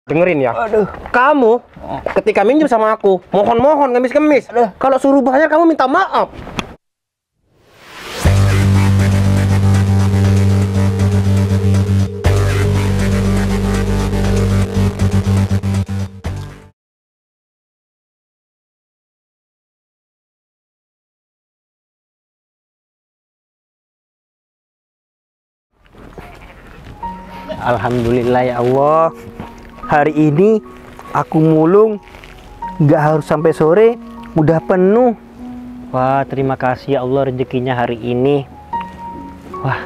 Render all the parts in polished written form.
Dengerin ya. Aduh. Kamu ketika minjem sama aku, mohon-mohon ngemis-ngemis. Kalau suruh bayar kamu minta maaf. Alhamdulillah ya Allah. Hari ini aku mulung, nggak harus sampai sore, udah penuh. Wah, terima kasih ya Allah rezekinya hari ini. Wah,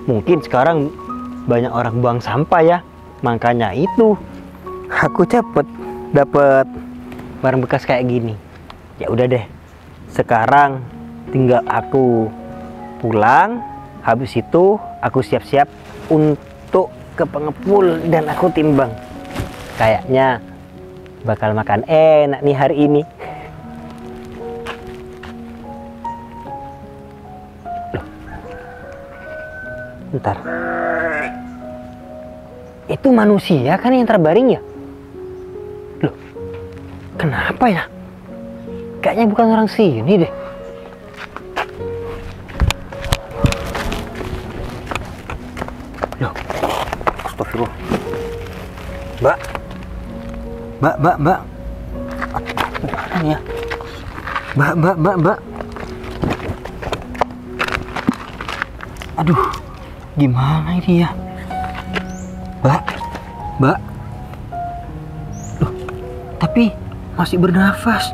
mungkin sekarang banyak orang buang sampah ya, makanya itu aku cepet dapet barang bekas kayak gini. Ya udah deh, sekarang tinggal aku pulang. Habis itu aku siap-siap untuk ke pengepul dan aku timbang. Kayaknya bakal makan enak nih hari ini. Loh. Bentar. Itu manusia kan yang terbaring ya? Loh. Kenapa ya? Kayaknya bukan orang sini deh. Loh. Astagfirullah. Mbak. Mbak. Gimana ya? Mbak. Aduh, gimana ini ya? Mbak. Loh, tapi masih bernafas.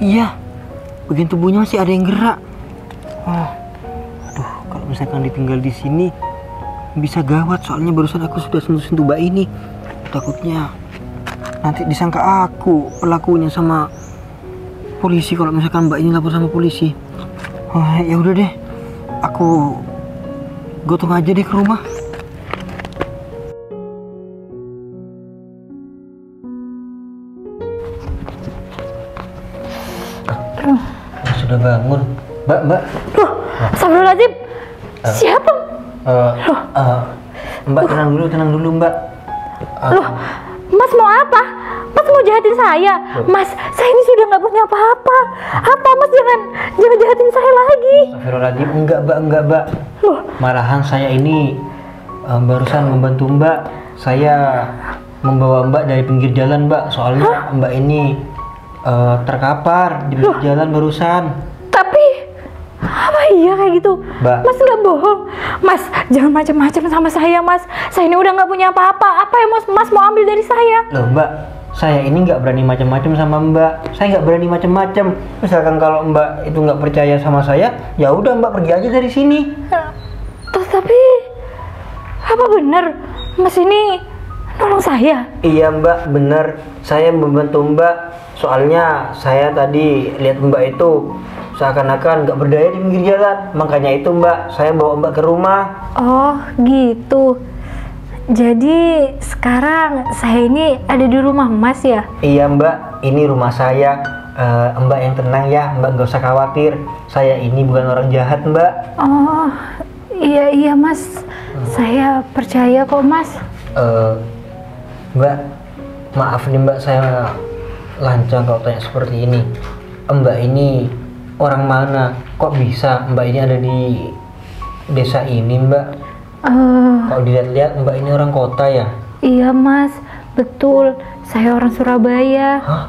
Iya, bagian tubuhnya masih ada yang gerak. Oh, aduh, kalau misalkan ditinggal di sini bisa gawat, soalnya barusan aku sudah sentuh-sentuh mbak ini. Takutnya nanti disangka aku pelakunya sama polisi kalau misalkan mbak ini lapor sama polisi. Oh, ya udah deh, aku gotong aja deh ke rumah. Sudah bangun, mbak. Loh, astagfirullahaladzim. Siapa? Mbak tenang dulu mbak. Loh, Mas mau apa? Mas mau jahatin saya? Mas, saya ini sudah nggak punya apa-apa. Apa Mas jangan jahatin saya lagi. Astagfirullahaladzim, enggak mbak. Loh, Malahan saya ini barusan membantu mbak. Saya membawa mbak dari pinggir jalan mbak. Soalnya mbak ini terkapar di pinggir jalan barusan. tapi apa iya kayak gitu? Mbak. Mas nggak bohong. Mas, jangan macam-macam sama saya, Mas. Saya ini udah nggak punya apa-apa. Apa yang Mas mau ambil dari saya? Loh mbak, saya ini nggak berani macam-macam sama mbak. Saya nggak berani macam-macam. Misalkan kalau mbak itu nggak percaya sama saya, ya udah mbak pergi aja dari sini. Tapi apa benar Mas ini nolong saya? Iya mbak, bener. Saya membantu mbak. Soalnya saya tadi lihat mbak itu seakan-akan nggak berdaya di pinggir jalan. Makanya itu mbak, saya bawa mbak ke rumah. Oh gitu. Jadi sekarang saya ini ada di rumah Mas ya? Iya mbak, ini rumah saya. Mbak yang tenang ya, mbak nggak usah khawatir. Saya ini bukan orang jahat mbak. Oh iya Mas, saya percaya kok Mas. Mbak, maaf nih mbak, saya lancang kalau tanya seperti ini. Mbak ini orang mana? Kok bisa mbak ini ada di desa ini mbak? Kalau dilihat-lihat mbak ini orang kota ya? Iya Mas, betul. Saya orang Surabaya. Hah?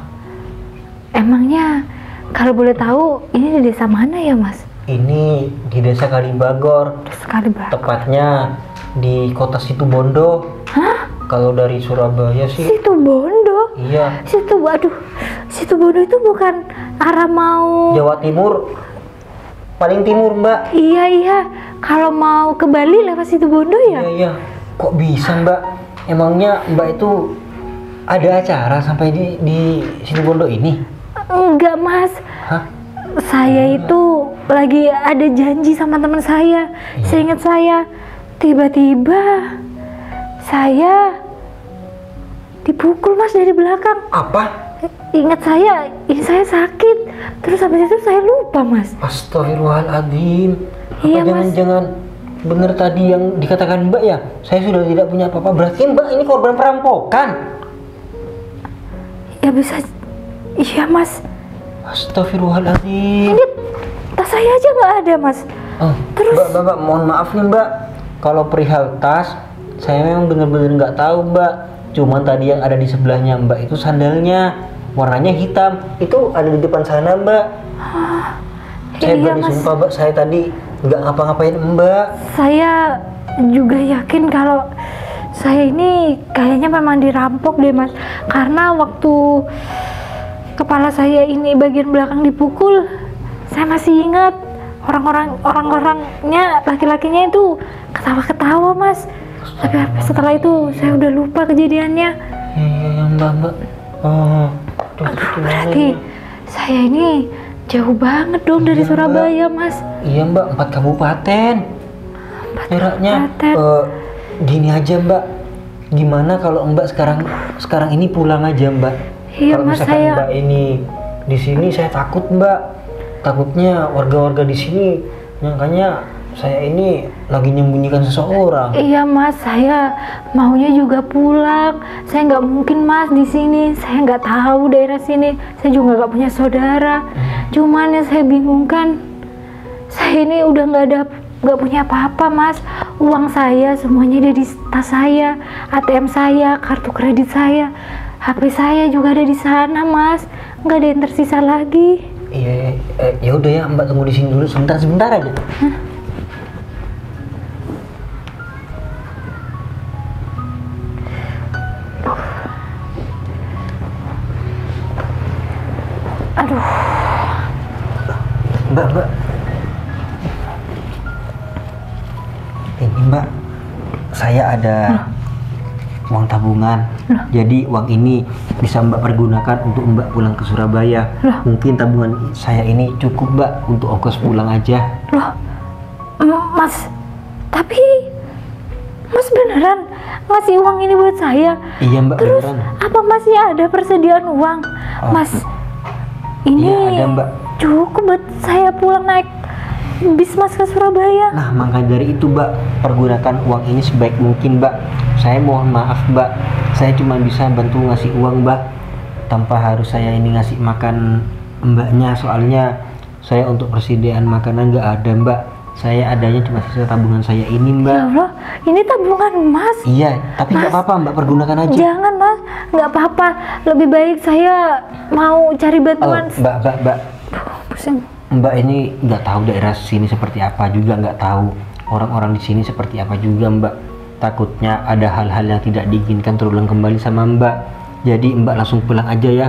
Emangnya kalau boleh tahu ini di desa mana ya Mas? Ini di desa Kalibagor. Sekali Pak. Tepatnya di kota Situbondo. Hah? Kalau dari Surabaya sih. Situbondo? Iya. Situbondo itu bukan arah mau... Jawa Timur. Paling timur mbak. Iya. Kalau mau ke Bali lewat Situbondo ya? Iya. Kok bisa mbak? Emangnya mbak itu ada acara sampai di Situbondo ini? Enggak Mas. Hah? Saya itu lagi ada janji sama teman saya. Iya. Seingat saya, tiba-tiba saya dipukul Mas dari belakang. Apa? Ingat saya, ini saya sakit. Terus habis itu saya lupa Mas. Astagfirullahaladzim. Apa Iya, Mas. jangan-jangan bener tadi yang dikatakan mbak ya? Saya sudah tidak punya apa-apa. Berarti mbak ini korban perampokan. Ya bisa. Iya mas. Astagfirullahaladzim. Ini tas saya aja nggak ada mas. Terus Mbak, mohon maaf nih Mbak. Kalau perihal tas, saya memang bener-bener nggak tahu Mbak. Cuman tadi yang ada di sebelahnya Mbak itu sandalnya, warnanya hitam. Itu ada di depan sana Mbak. Saya iya, berani Mas. sumpah Mbak, saya tadi nggak ngapa-ngapain Mbak. saya juga yakin kalau saya ini kayaknya memang dirampok deh mas. Karena waktu kepala saya ini bagian belakang dipukul, saya masih ingat orang-orangnya, laki-lakinya itu ketawa-ketawa mas. Tapi setelah itu saya udah lupa kejadiannya. Iya Mbak. Oh, Berarti saya ini jauh banget dong dari Iya, Surabaya mas. Iya Mbak, 4 kabupaten. Jaraknya gini aja Mbak. Gimana kalau Mbak sekarang ini pulang aja Mbak? Iya, Kalau Mas, misalkan saya- Mbak ini di sini, saya takut Mbak. Takutnya warga-warga di sini nyangkanya saya ini lagi menyembunyikan seseorang. Iya mas, saya maunya juga pulang. Saya nggak mungkin mas di sini. Saya nggak tahu daerah sini. Saya juga nggak punya saudara. Cuman yang saya bingungkan, saya ini udah nggak punya apa-apa mas. Uang saya semuanya ada di tas saya, ATM saya, kartu kredit saya, HP saya juga ada di sana mas. Nggak ada yang tersisa lagi. Iya, ya udah ya Mbak, tunggu di sini dulu sebentar aja. Aduh, Mbak. Ini Mbak, saya ada uang tabungan. Jadi uang ini bisa Mbak pergunakan untuk Mbak pulang ke Surabaya. Mungkin tabungan saya ini cukup Mbak untuk ongkos pulang aja. loh, mas, tapi mas beneran ngasih uang ini buat saya? Iya Mbak, Terus beneran. apa masih ada persediaan uang? Mas, ini Iya, ada, Mbak. cukup buat saya pulang naik bis mas ke Surabaya. Nah, maka dari itu Mbak, pergunakan uang ini sebaik mungkin Mbak. Saya mohon maaf Mbak, saya cuma bisa bantu ngasih uang Mbak, tanpa harus saya ini ngasih makan Mbaknya. Soalnya saya untuk persediaan makanan nggak ada Mbak. Saya adanya cuma sisa tabungan saya ini Mbak. Ya Allah, ini tabungan mas. Iya, tapi nggak apa-apa Mbak, pergunakan aja. Jangan mas, nggak apa-apa. Lebih baik saya mau cari Oh, bantuan. Mbak, Pusing. Mbak ini nggak tahu daerah sini seperti apa juga, nggak tahu orang-orang di sini seperti apa juga Mbak. Takutnya ada hal-hal yang tidak diinginkan terulang kembali sama Mbak. Jadi Mbak langsung pulang aja ya.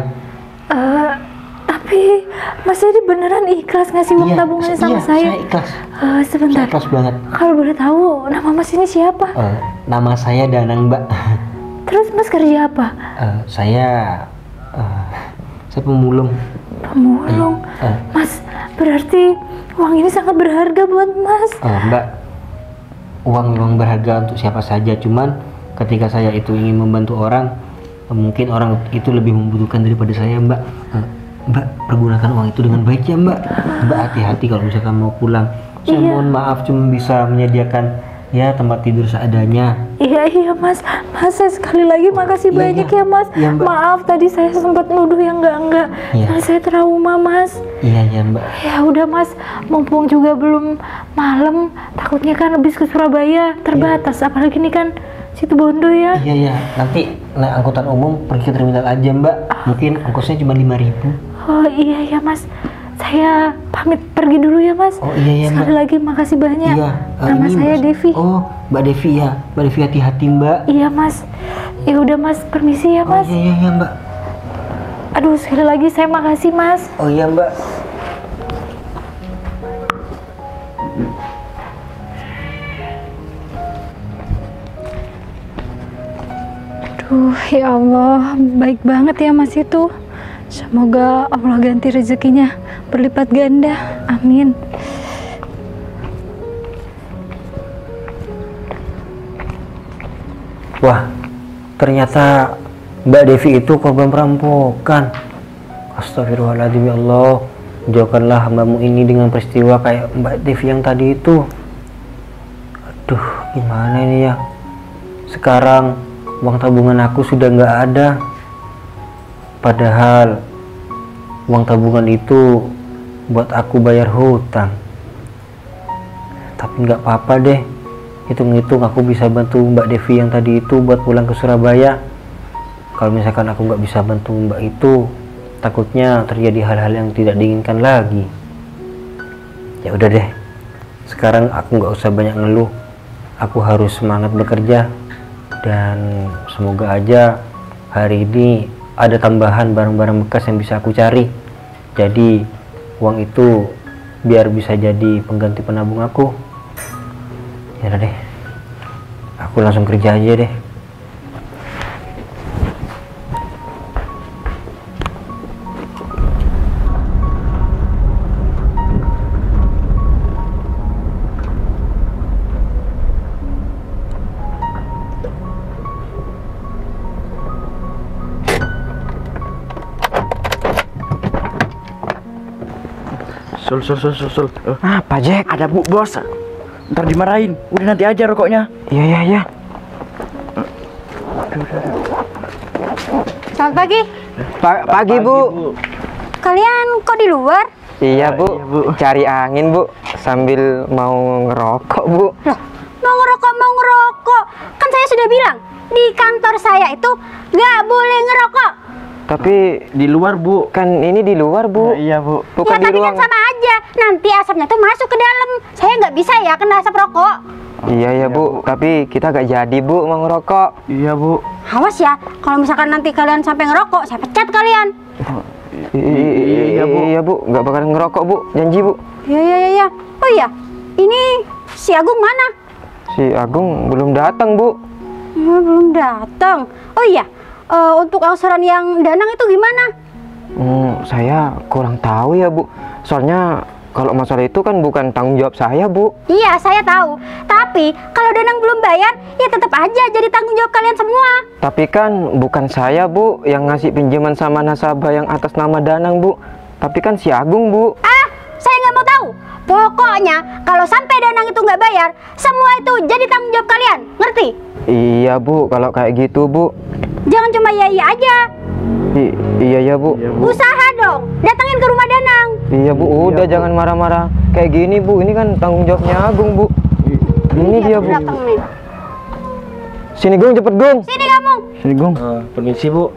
Tapi mas ini beneran ikhlas ngasih uang tabungannya sama saya? Saya ikhlas. Sebentar. Saya ikhlas banget. Kalau boleh tahu nama mas ini siapa? Nama saya Danang Mbak. Terus mas kerja apa? Saya pemulung. Pemulung. Mas, berarti uang ini sangat berharga buat mas. Mbak, uang memang berharga untuk siapa saja. Cuman ketika saya itu ingin membantu orang, mungkin orang itu lebih membutuhkan daripada saya Mbak. Mbak, pergunakan uang itu dengan baik ya Mbak. Mbak hati-hati kalau misalkan mau pulang. Saya mohon maaf cuma bisa menyediakan ya tempat tidur seadanya. Iya mas. Mas, saya sekali lagi makasih banyak ya mas. Iya, Mbak. Maaf tadi saya sempat nuduh yang enggak. Iya. Karena saya trauma mas. Iya Mbak. Ya udah mas, mumpung juga belum malam, takutnya kan habis ke Surabaya terbatas. Apalagi ini kan situ Bondo ya. Iya, nanti naik angkutan umum pergi ke terminal aja Mbak. Mungkin ongkosnya cuma 5.000. Oh iya ya mas, saya pamit pergi dulu ya mas. Oh iya Sekali Mbak. lagi makasih banyak. Iya. Nama ini saya Mbak- Devi. Oh, Mbak Devi ya. Mbak Devi hati-hati Mbak. Iya mas. Ya udah mas, permisi ya Oh mas. iya Mbak. Aduh sekali lagi saya makasih mas. Oh iya Mbak. Aduh ya Allah, baik banget ya mas itu. Semoga Allah ganti rezekinya berlipat ganda. Amin. Wah, ternyata Mbak Devi itu korban perampokan. Astagfirullahaladzim ya Allah. Jauhkanlah hambamu ini dengan peristiwa kayak Mbak Devi yang tadi itu. Aduh, gimana ini ya? Sekarang uang tabungan aku sudah nggak ada. Padahal uang tabungan itu buat aku bayar hutang. Tapi nggak apa-apa deh. Hitung-hitung aku bisa bantu Mbak Devi yang tadi itu buat pulang ke Surabaya. Kalau misalkan aku nggak bisa bantu Mbak itu, takutnya terjadi hal-hal yang tidak diinginkan lagi. Ya udah deh. Sekarang aku nggak usah banyak ngeluh. Aku harus semangat bekerja. Dan semoga aja hari ini ada tambahan barang-barang bekas yang bisa aku cari. Jadi uang itu biar bisa jadi pengganti penabung aku. Ya udah deh, aku langsung kerja aja deh. Sul. Apa Jack? Ada bu bos. Ntar dimarahin. Udah nanti aja rokoknya. Iya. Selamat pagi. Pagi Bu. Kalian kok di luar? Iya Bu. Cari angin Bu. Sambil mau ngerokok Bu. Loh, mau ngerokok. Kan saya sudah bilang, di kantor saya itu nggak boleh ngerokok. Tapi Di luar bu. kan ini di luar Bu. Iya bu. Bukan Ya di tapi ruang. kan sama aja. Nanti asapnya tuh masuk ke dalam. Saya nggak bisa ya kena asap rokok. Iya Bu. Tapi kita gak jadi Bu mau ngerokok. Iya bu. Awas ya, kalau misalkan nanti kalian sampai ngerokok, saya pecat kalian. Iya Bu. Gak bakal ngerokok Bu. Janji Bu. Ya. Oh iya, ini si Agung mana? Si Agung belum datang Bu. Belum datang. Oh iya, untuk angsuran yang Danang itu gimana? Saya kurang tahu ya Bu. Soalnya kalau masalah itu kan bukan tanggung jawab saya Bu. Iya, saya tahu. Tapi kalau Danang belum bayar, ya tetap aja jadi tanggung jawab kalian semua. Tapi kan bukan saya Bu yang ngasih pinjaman sama nasabah yang atas nama Danang Bu. Tapi kan si Agung Bu. Saya nggak mau tahu. Pokoknya kalau sampai Danang itu nggak bayar, semua itu jadi tanggung jawab kalian. Ngerti? Iya Bu, kalau kayak gitu Bu. Jangan cuma iya aja. Iya ya Bu. Usaha dong. Datangin ke rumah Danang. Iya Bu, udah jangan marah-marah kayak gini Bu. Ini kan tanggung jawabnya Agung Bu. Ini dia Bu. Datang nih. Sini Gung, cepet Gung. Sini kamu. Sini Gung. Permisi Bu.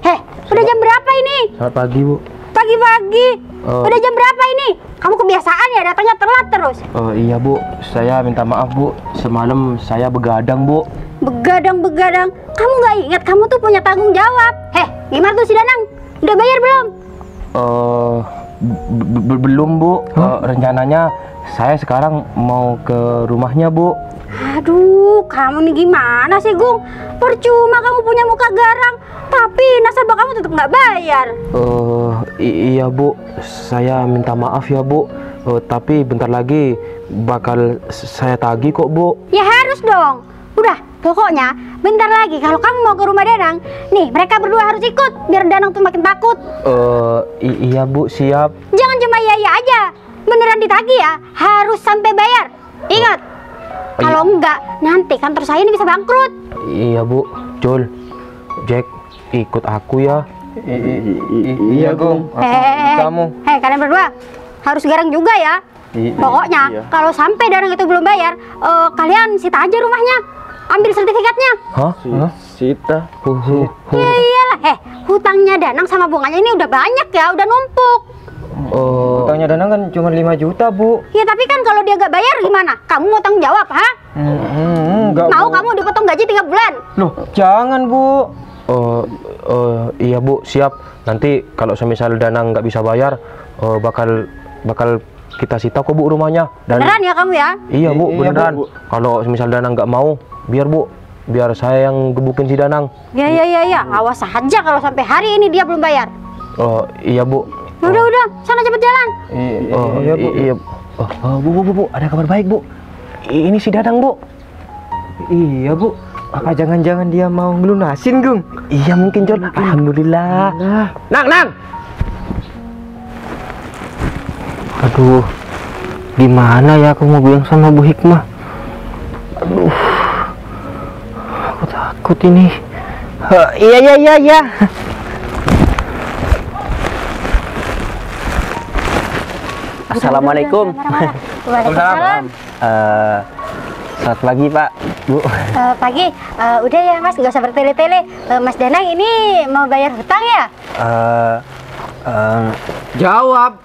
Udah jam berapa ini? Selamat pagi Bu. Pagi-pagi. Udah jam berapa ini? Kamu kebiasaan ya datangnya telat terus. Iya Bu, saya minta maaf Bu. Semalam saya begadang Bu. Begadang. Kamu nggak ingat kamu tuh punya tanggung jawab. Gimana tuh si Danang? Udah bayar belum? Belum Bu. Rencananya saya sekarang mau ke rumahnya Bu. Aduh, kamu nih gimana sih, Gung? Percuma kamu punya muka garang, tapi nasabah kamu tetap nggak bayar. Iya Bu, saya minta maaf ya Bu. Tapi bentar lagi bakal saya tagih kok Bu. Ya harus dong. Udah, pokoknya bentar lagi kalau kamu mau ke rumah Danang, nih mereka berdua harus ikut biar Danang tuh makin takut. Iya Bu, siap. Jangan cuma iya aja. Beneran ditagih ya, harus sampai bayar. Ingat. Kalau enggak, nanti kantor saya ini bisa bangkrut. Iya Bu, Jul, Jack, ikut aku ya. Iya Gung. Kamu. Kalian berdua harus garang juga ya. Pokoknya kalau sampai Danang itu belum bayar, kalian sita aja rumahnya, ambil sertifikatnya. Hah? Sita. Ya iyalah, hutangnya Danang sama bunganya ini udah banyak ya, udah numpuk. Hutangnya Danang kan cuma 5 juta Bu. Ya tapi kan kalau dia gak bayar gimana? Kamu mau tanggung jawab, ha? Enggak Mau Bu. kamu dipotong gaji 3 bulan? Loh, jangan Bu. Iya Bu, siap. Nanti kalau semisal Danang nggak bisa bayar, bakal kita sita kok Bu rumahnya. Beneran ya kamu ya? Iya Bu, Iya, beneran. Bu. Kalau semisal Danang nggak mau, biar saya yang gebukin si Danang. Ya. Awas aja kalau sampai hari ini dia belum bayar. Iya Bu. Udah, sana cepet jalan. Iya Bu. Iya. Bu, ada kabar baik Bu. Ini si Danang Bu. Iya Bu. Apa jangan-jangan dia mau ngelunasin Gung? Iya mungkin Jol. Alhamdulillah. Nang. Aduh, gimana ya aku mau bilang sama Bu Hikmah? Aduh, aku takut ini. Iya. Assalamualaikum. Waalaikumsalam. Selamat pagi Pak, Bu. Pagi, udah ya Mas, nggak usah bertele-tele. Mas Danang ini mau bayar hutang ya? Jawab.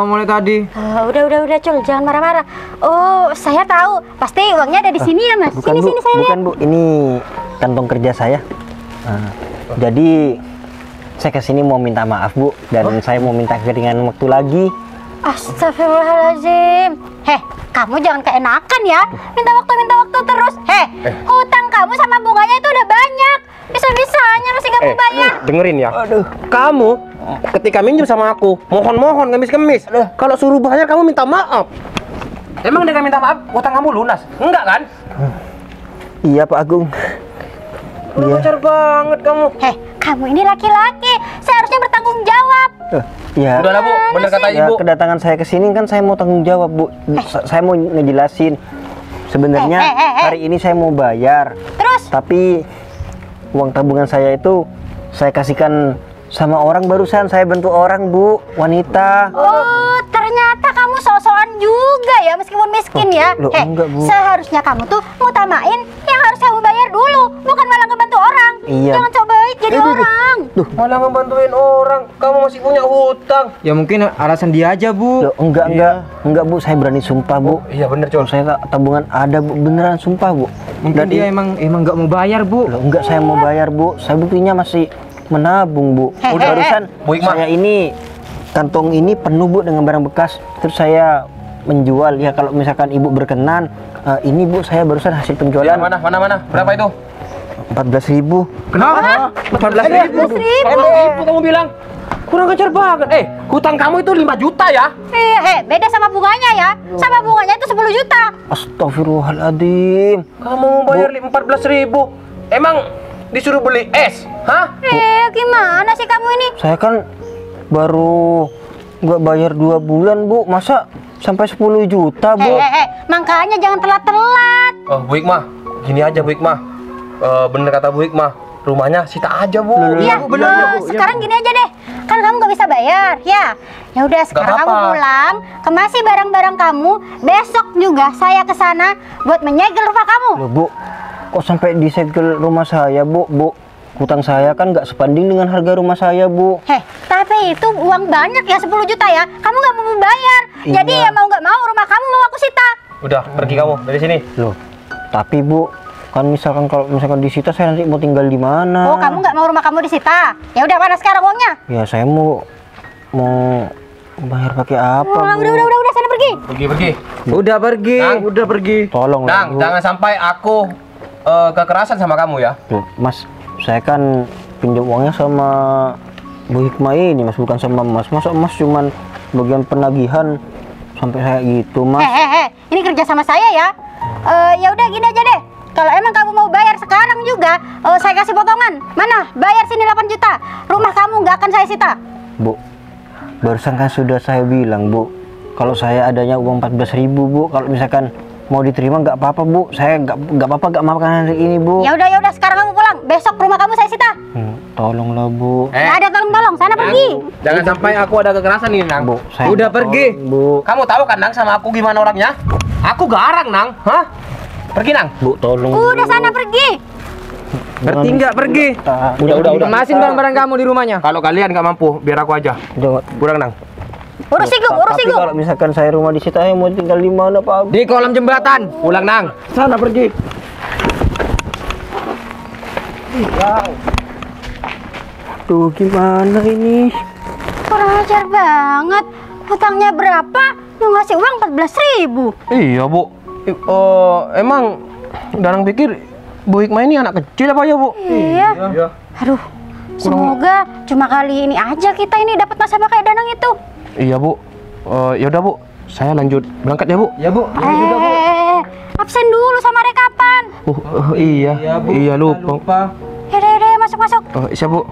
Mulai tadi. Udah, Cul, jangan marah-marah. Oh, saya tahu, pasti uangnya ada di sini ya Mas. Bukan, Bu. Sini saya Bukan, lihat. Bu. Ini kantong kerja saya. Jadi saya kesini mau minta maaf, Bu, dan saya mau minta keringan waktu lagi. Astagfirullahaladzim. Heh, kamu jangan keenakan ya. Minta waktu terus. Hutang kamu sama bunganya itu udah banyak. Bisa-bisanya masih nggak mau bayar. Dengerin ya. Kamu ketika minjem sama aku, mohon-mohon ngemis-ngemis. Kalau suruh bayar kamu minta maaf. Emang dengan minta maaf utang kamu lunas? Enggak kan? Iya, Pak Agung. Udah pacar banget kamu. Kamu ini laki-laki, seharusnya bertanggung jawab. Ya. Udah lah, Bu, bener kata Ya, Ibu. kedatangan saya ke sini kan saya mau tanggung jawab, Bu. Saya mau ngejelasin. Sebenarnya hari ini saya mau bayar. Terus? Tapi uang tabungan saya itu saya kasihkan sama orang barusan. Saya bantu orang, Bu, wanita. Oh, ternyata kamu sok-sokan juga ya meskipun miskin ya. Loh, enggak, Bu. Seharusnya kamu tuh ngutamain yang harus kamu bayar dulu, bukan malah ngebantu orang. Iya. Jangan coba jadi orang. Malah ngebantuin orang. Kamu masih punya hutang. Ya mungkin alasan dia aja, Bu. Loh, enggak, Bu. Saya berani sumpah, Bu. Iya bener, Col. Saya tabungan ada, Bu. Beneran sumpah, Bu. Mungkin dia emang nggak mau bayar, Bu. Loh, enggak, saya mau bayar, Bu. Saya buktinya masih menabung, Bu. Barusan Bu Hikmah. saya ini kantong ini penuh, Bu, dengan barang bekas. Terus saya menjual. Ya kalau misalkan Ibu berkenan, ini, Bu, saya barusan hasil penjualan Mana? Berapa itu? 14.000. Kenapa? 14.000. 14.000 kamu bilang. Kurang ajar banget. Hutang kamu itu 5 juta ya? Beda sama bunganya ya. Sama bunganya itu 10 juta. Astagfirullahaladzim. Kamu mau bayar 14.000. Emang disuruh beli es? Hah? Gimana sih kamu ini? Saya kan baru nggak bayar 2 bulan, Bu. Masa sampai 10 juta, Bu? Makanya jangan telat-telat. Oh, Bu Hikmah. Gini aja, Bu Hikmah. Bener kata Bu Hikmah. Rumahnya sita aja, Bu. Iya, sekarang gini aja deh. Kan kamu nggak bisa bayar, ya. Ya udah, sekarang kamu apa-apa. pulang, kemasi barang-barang kamu. Besok juga saya ke sana buat menyegel rumah kamu. Loh, Bu, kok sampai disegel rumah saya, Bu? Bu, hutang saya kan nggak sebanding dengan harga rumah saya, Bu. Tapi itu uang banyak ya, 10 juta ya. Kamu nggak mau bayar. Iya. Jadi ya mau nggak mau rumah kamu mau aku sita. Udah, pergi kamu dari sini. Loh, tapi, Bu, kan kalau misalkan disita saya nanti mau tinggal di mana? Oh, kamu nggak mau rumah kamu disita? Ya udah, mana sekarang uangnya? Ya, saya mau bayar pakai apa, Bu? Udah, sana pergi. Pergi. Udah pergi, Nang. udah pergi. Tolong lah, Nang, Bu. jangan sampai aku kekerasan sama kamu ya. Loh, Mas, saya kan pinjam uangnya sama Bu Hikmah ini, Mas, bukan sama Mas. Masa Mas cuman bagian penagihan sampai saya gitu, Mas? Ini kerja sama saya ya. Ya udah gini aja deh. Kalau emang kamu mau bayar sekarang juga, saya kasih potongan. Mana? Bayar sini 8 juta. Rumah kamu nggak akan saya sita. Bu, barusan kan sudah saya bilang, Bu, kalau saya adanya uang 14.000, Bu. Kalau misalkan mau diterima nggak apa-apa, Bu. Saya nggak apa-apa nggak makan hari ini, Bu. Ya udah, sekarang kamu pulang. Besok rumah kamu saya sita. Tolonglah, Bu. Nggak ada tolong-tolong, sana pergi. Jangan sampai aku ada kekerasan nih, Nang. Bu, saya Udah minta pergi. tolong, Bu. Kamu tahu kan, Nang, sama aku gimana orangnya? Aku garang, Nang. Hah? Pergi, Nang. Bu, tolong. Udah, sana pergi. Berarti nggak pergi. Udah. Kemasin barang-barang kamu di rumahnya. Kalau kalian nggak mampu, biar aku aja. Jangan. Kurang, Nang. Urus Igu. Tapi kalau misalkan saya rumah disita, saya mau tinggal di mana, Pak? Di kolom jembatan. Pulang, Nang. Sana pergi. Tuh, gimana ini? Kurang ajar banget. Hutangnya berapa? Mau ngasih uang 14.000. Iya, Bu. Emang Danang pikir Bu Hikmah ini anak kecil apa ya, Bu? Iya. Aduh. Semoga cuma kali ini aja kita ini dapat nasabah kayak Danang itu. Iya, Bu. Ya udah, Bu. Saya lanjut berangkat ya, Bu. Ya, Bu. Absen dulu sama rekapan. Iya. Iya, lupa. Yaudah, masuk. Siap, Bu.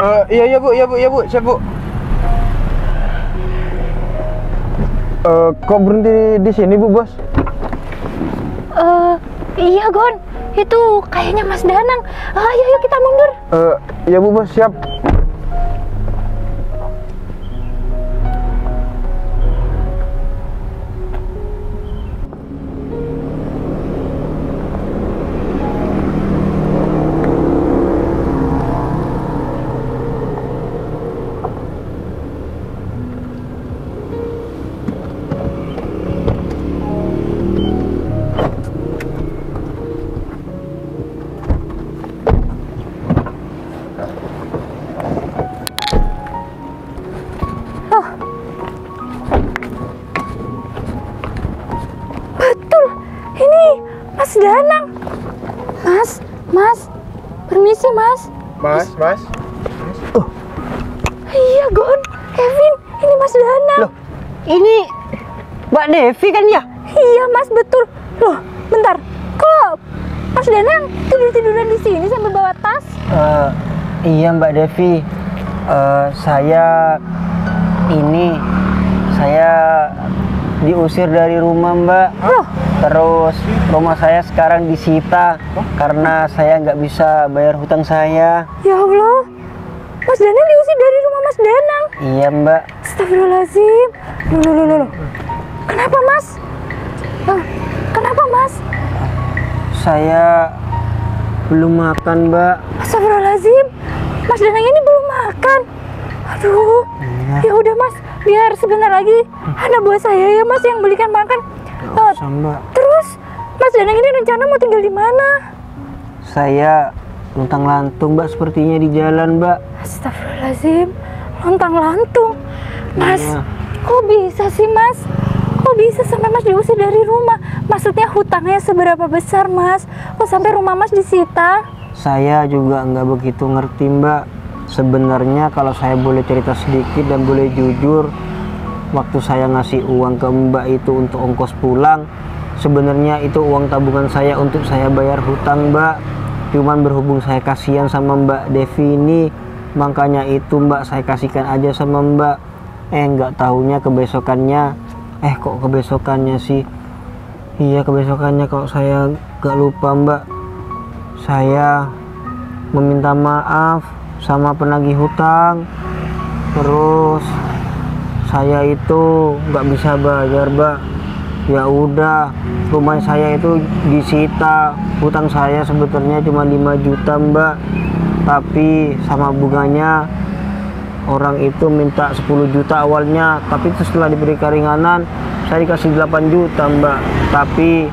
Iya bu, siap bu. Kok berhenti di sini bu bos? Iya Gon, itu kayaknya Mas Danang. Ayo kita mundur. Iya bu bos, siap. Betul, ini Mas Danang. Mas, permisi Mas. Mas. Iya Gon, Kevin, ini Mas Danang. Loh, ini Mbak Devi kan ya? Iya Mas, betul. Loh, bentar, kok Mas Danang tiduran di sini sambil bawa tas? Iya Mbak Devi, saya diusir dari rumah Mbak. Terus rumah saya sekarang disita karena saya nggak bisa bayar hutang saya. Ya Allah, Mas Danang diusir dari rumah Mas Danang. Iya Mbak. Astagfirullahaladzim. Loh. Kenapa Mas? Kenapa Mas? Saya belum makan Mbak. Astagfirullahaladzim, Mas Danang ini belum makan. Aduh, ya udah Mas, biar sebentar lagi anak buah saya ya Mas yang belikan makan. Nggak usah Mbak. Terus Mas Danang ini rencana mau tinggal di mana? Saya luntang lantung Mbak, sepertinya di jalan Mbak. Astagfirullahaladzim, lontang lantung. Mas, Iya. kok bisa sih Mas? Kok bisa sampai Mas diusir dari rumah? Maksudnya hutangnya seberapa besar Mas? Kok sampai rumah Mas disita? Saya juga nggak begitu ngerti Mbak. Sebenarnya kalau saya boleh cerita sedikit dan boleh jujur, waktu saya ngasih uang ke Mbak itu untuk ongkos pulang, sebenarnya itu uang tabungan saya untuk saya bayar hutang Mbak. Cuman berhubung saya kasihan sama Mbak Devi ini, makanya itu Mbak saya kasihkan aja sama Mbak. Nggak taunya kebesokannya, kok kebesokannya sih? Iya kebesokannya, kalau saya nggak lupa Mbak, saya meminta maaf sama penagih hutang. Terus saya itu nggak bisa bayar Mbak. Ya udah, rumah saya itu disita. Hutang saya sebetulnya cuma 5 juta Mbak, tapi sama bunganya orang itu minta 10 juta awalnya, tapi itu setelah diberi keringanan saya dikasih 8 juta Mbak, tapi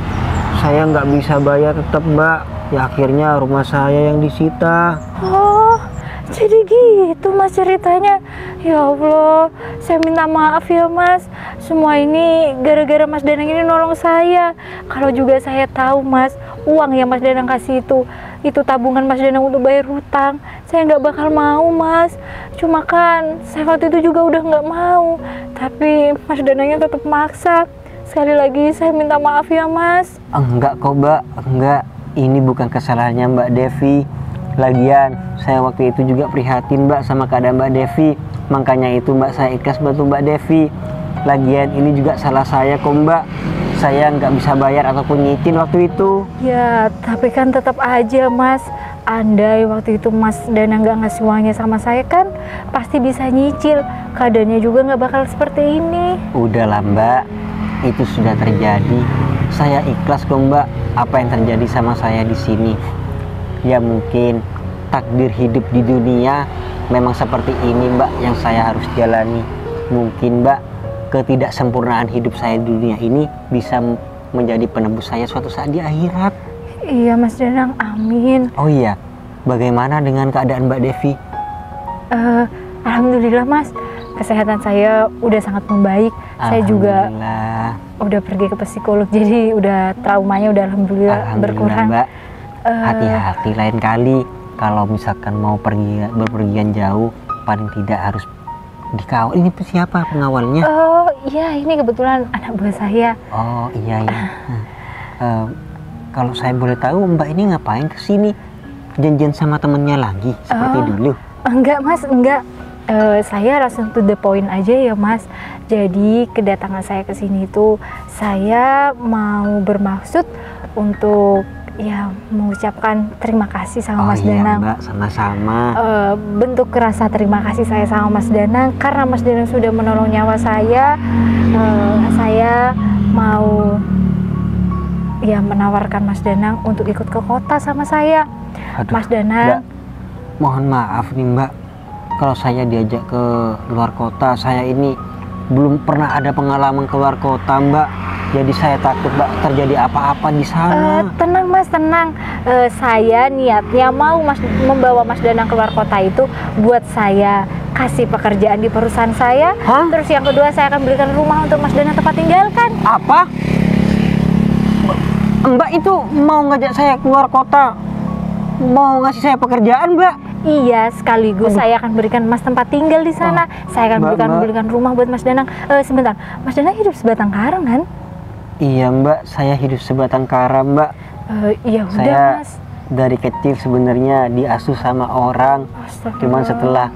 saya nggak bisa bayar tetap Mbak. Ya akhirnya rumah saya yang disita. Oh, jadi gitu Mas ceritanya. Ya Allah, saya minta maaf ya Mas. Semua ini gara-gara Mas Danang ini nolong saya. Kalau juga saya tahu Mas, uang yang Mas Danang kasih itu tabungan Mas Danang untuk bayar hutang, saya nggak bakal mau Mas. Cuma kan saya waktu itu juga udah nggak mau, tapi Mas Danangnya tetap maksa. Sekali lagi saya minta maaf ya Mas. Enggak kok Mbak, enggak. Ini bukan kesalahannya Mbak Devi. Lagian saya waktu itu juga prihatin Mbak sama keadaan Mbak Devi, makanya itu Mbak saya ikhlas bantu Mbak Devi. Lagian ini juga salah saya kok Mbak, saya nggak bisa bayar ataupun nyicil waktu itu. Ya tapi kan tetap aja Mas, andai waktu itu Mas Danang nggak ngasih uangnya sama saya kan pasti bisa nyicil, keadaannya juga nggak bakal seperti ini. Udahlah Mbak, itu sudah terjadi. Saya ikhlas kok Mbak, apa yang terjadi sama saya di sini. Ya mungkin takdir hidup di dunia memang seperti ini Mbak yang saya harus jalani. Mungkin Mbak, ketidaksempurnaan hidup saya di dunia ini bisa menjadi penebus saya suatu saat di akhirat. Iya Mas Danang, amin. Oh iya, bagaimana dengan keadaan Mbak Devi? Alhamdulillah Mas, kesehatan saya udah sangat membaik. Saya juga udah pergi ke psikolog, jadi udah traumanya udah alhamdulillah berkurang. Mbak, hati-hati lain kali kalau misalkan mau berpergian jauh, paling tidak harus dikawal. Ini siapa pengawalnya? Oh iya, ini kebetulan anak buah saya. Oh iya. Kalau saya boleh tahu Mbak ini ngapain kesini? Janjian sama temennya lagi seperti dulu? Enggak Mas, enggak. Saya langsung to the point aja ya Mas. Jadi kedatangan saya ke sini itu saya mau bermaksud untuk ya mengucapkan terima kasih sama Mas Danang. Mbak, sama-sama. Bentuk rasa terima kasih saya sama Mas Danang karena Mas Danang sudah menolong nyawa saya. Saya mau ya menawarkan Mas Danang untuk ikut ke kota sama saya. Aduh, Mas Danang. Mbak, mohon maaf nih Mbak, kalau saya diajak ke luar kota. Saya ini belum pernah ada pengalaman keluar kota Mbak, jadi saya takut Mbak terjadi apa-apa di sana. Tenang Mas, tenang. Saya niatnya mau membawa Mas Danang keluar kota itu buat saya kasih pekerjaan di perusahaan saya. Hah? Terus yang kedua saya akan belikan rumah untuk Mas Danang tempat tinggalkan. Apa? Mbak itu mau ngajak saya keluar kota, mau ngasih saya pekerjaan Mbak? Iya, sekaligus saya akan berikan Mas tempat tinggal di sana. Saya akan berikan rumah buat Mas Danang. Sebentar, Mas Danang hidup sebatang karang kan? Iya Mbak, saya hidup sebatang kara Mbak. Iya udah Saya Mas. dari kecil sebenarnya diasuh sama orang. Astagfirullah. Cuman setelah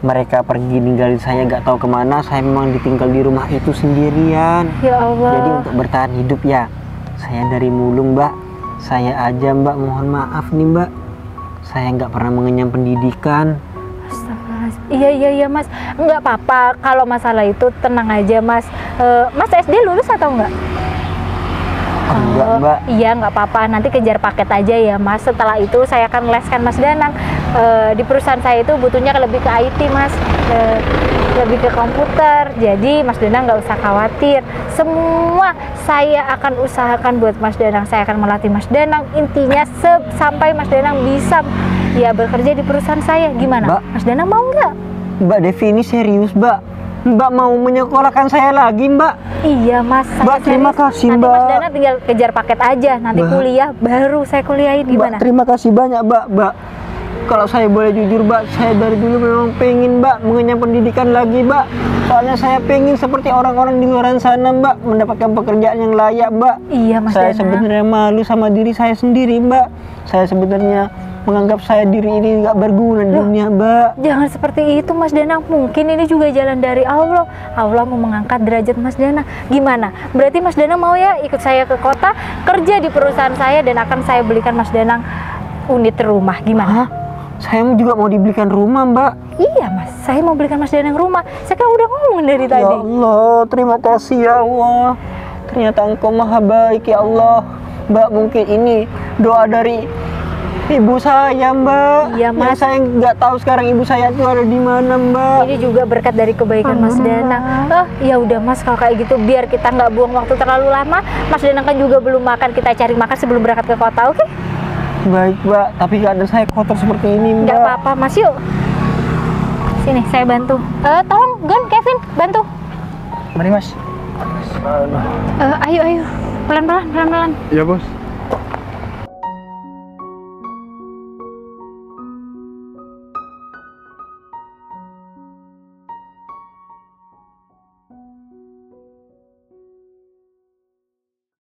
mereka pergi ninggalin saya gak tahu kemana, saya memang ditinggal di rumah itu sendirian. Ya Allah. Jadi untuk bertahan hidup ya, saya dari mulung Mbak. Saya aja Mbak, mohon maaf nih Mbak. Saya nggak pernah mengenyam pendidikan. Astagfirullah. Iya Mas, nggak apa-apa. Kalau masalah itu tenang aja Mas. Mas SD lulus atau enggak? Enggak Mbak. Iya nggak apa-apa. Nanti kejar paket aja ya Mas. Setelah itu saya akan leskan Mas Danang. Di perusahaan saya itu butuhnya lebih ke IT Mas, lebih ke komputer. Jadi Mas Danang nggak usah khawatir. Semua saya akan usahakan buat Mas Danang. Saya akan melatih Mas Danang. Intinya sampai Mas Danang bisa ya bekerja di perusahaan saya. Gimana? Mbak. Mas Danang mau nggak? Mbak Devi ini serius Mbak. Mbak mau menyekolahkan saya lagi Mbak? Iya Mas. Mbak, terima kasih, Nanti Mbak. Mas Danang tinggal kejar paket aja. Nanti Mbak. kuliah baru saya kuliahin. Gimana? Mbak, terima kasih banyak Mbak. Mbak, kalau saya boleh jujur Mbak, saya dari dulu memang pengen Mbak mengenyam pendidikan lagi Mbak. Soalnya saya pengen seperti orang-orang di luar sana Mbak, mendapatkan pekerjaan yang layak Mbak. Iya Mas Saya Danang. sebenarnya malu sama diri saya sendiri Mbak. Saya sebenarnya menganggap saya diri ini nggak berguna di dunia Mbak. Jangan seperti itu Mas Danang. Mungkin ini juga jalan dari Allah. Allah mau mengangkat derajat Mas Danang. Gimana? Berarti Mas Danang mau ya ikut saya ke kota, kerja di perusahaan saya, dan akan saya belikan Mas Danang unit rumah. Gimana? Hah? Saya juga mau dibelikan rumah Mbak. Iya Mas, saya mau belikan Mas Danang rumah. Saya kan udah ngomong dari tadi. Ya Allah, terima kasih ya Allah. Ternyata Engkau maha baik ya Allah. Mbak, mungkin ini doa dari ibu saya Mbak. Iya, Mas. Yang saya nggak tahu sekarang ibu saya itu ada di mana Mbak. Ini juga berkat dari kebaikan Mas Danang. Ya udah Mas, kalau kayak gitu biar kita nggak buang waktu terlalu lama. Mas Danang kan juga belum makan, kita cari makan sebelum berangkat ke kota, oke? Baik Mbak, tapi keadaan saya kotor seperti ini Mbak. Nggak apa-apa Mas, yuk. Sini, saya bantu. Tolong, Gon, Kevin, bantu. Mari Mas. Ayo, pelan-pelan. Ya Bos.